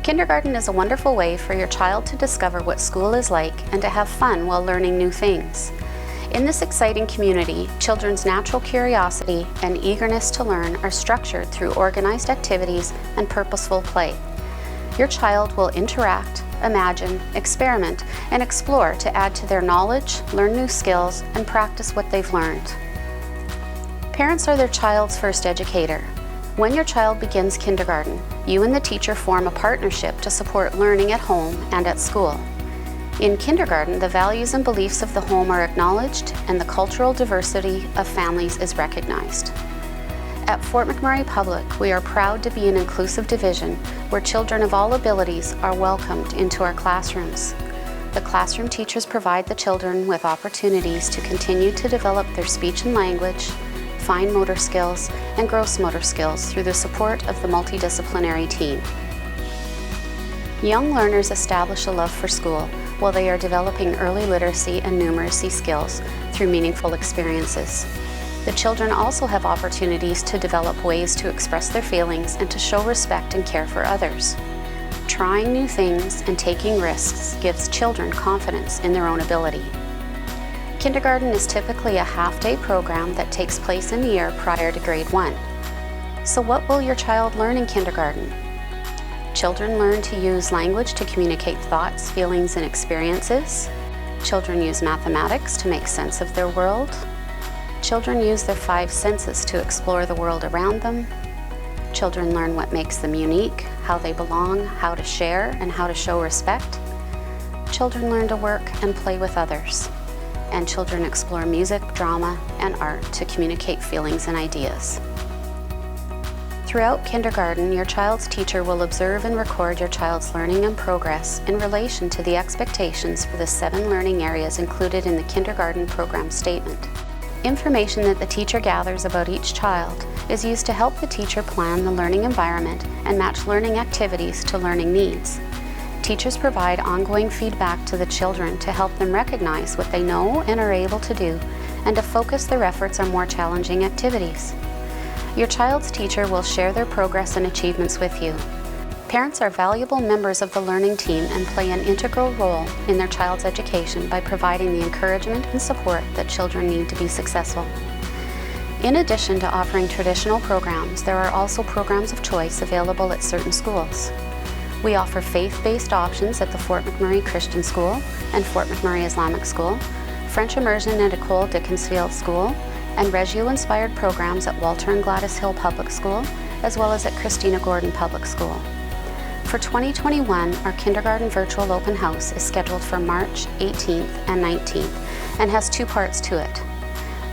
Kindergarten is a wonderful way for your child to discover what school is like and to have fun while learning new things. In this exciting community, children's natural curiosity and eagerness to learn are structured through organized activities and purposeful play. Your child will interact, imagine, experiment, and explore to add to their knowledge, learn new skills, and practice what they've learned. Parents are their child's first educator. When your child begins kindergarten, you and the teacher form a partnership to support learning at home and at school. In kindergarten, the values and beliefs of the home are acknowledged and the cultural diversity of families is recognized. At Fort McMurray Public, we are proud to be an inclusive division where children of all abilities are welcomed into our classrooms. The classroom teachers provide the children with opportunities to continue to develop their speech and language, fine motor skills, and gross motor skills through the support of the multidisciplinary team. Young learners establish a love for school while they are developing early literacy and numeracy skills through meaningful experiences. The children also have opportunities to develop ways to express their feelings and to show respect and care for others. Trying new things and taking risks gives children confidence in their own ability. Kindergarten is typically a half-day program that takes place in the year prior to grade 1. So what will your child learn in kindergarten? Children learn to use language to communicate thoughts, feelings, and experiences. Children use mathematics to make sense of their world. Children use their 5 senses to explore the world around them. Children learn what makes them unique, how they belong, how to share, and how to show respect. Children learn to work and play with others. And children explore music, drama, and art to communicate feelings and ideas. Throughout kindergarten, your child's teacher will observe and record your child's learning and progress in relation to the expectations for the 7 learning areas included in the kindergarten program statement. Information that the teacher gathers about each child is used to help the teacher plan the learning environment and match learning activities to learning needs. Teachers provide ongoing feedback to the children to help them recognize what they know and are able to do, and to focus their efforts on more challenging activities. Your child's teacher will share their progress and achievements with you. Parents are valuable members of the learning team and play an integral role in their child's education by providing the encouragement and support that children need to be successful. In addition to offering traditional programs, there are also programs of choice available at certain schools. We offer faith-based options at the Fort McMurray Christian School and Fort McMurray Islamic School, French immersion at Ecole Dickinsfield School, and Reggio-inspired programs at Walter and Gladys Hill Public School, as well as at Christina Gordon Public School. For 2021, our kindergarten virtual open house is scheduled for March 18th and 19th and has 2 parts to it.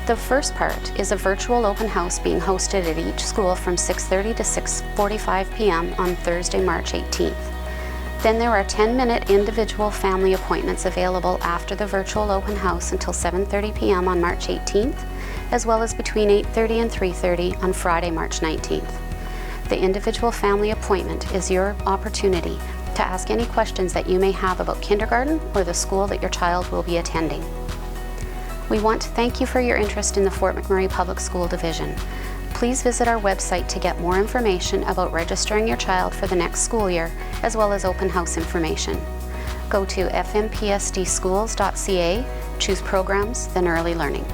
The first part is a virtual open house being hosted at each school from 6:30 to 6:45 p.m. on Thursday, March 18th. Then there are 10-minute individual family appointments available after the virtual open house until 7:30 p.m. on March 18th, as well as between 8:30 and 3:30 on Friday, March 19th. The individual family appointment is your opportunity to ask any questions that you may have about kindergarten or the school that your child will be attending. We want to thank you for your interest in the Fort McMurray Public School Division. Please visit our website to get more information about registering your child for the next school year, as well as open house information. Go to fmpsdschools.ca, choose Programs, then Early Learning.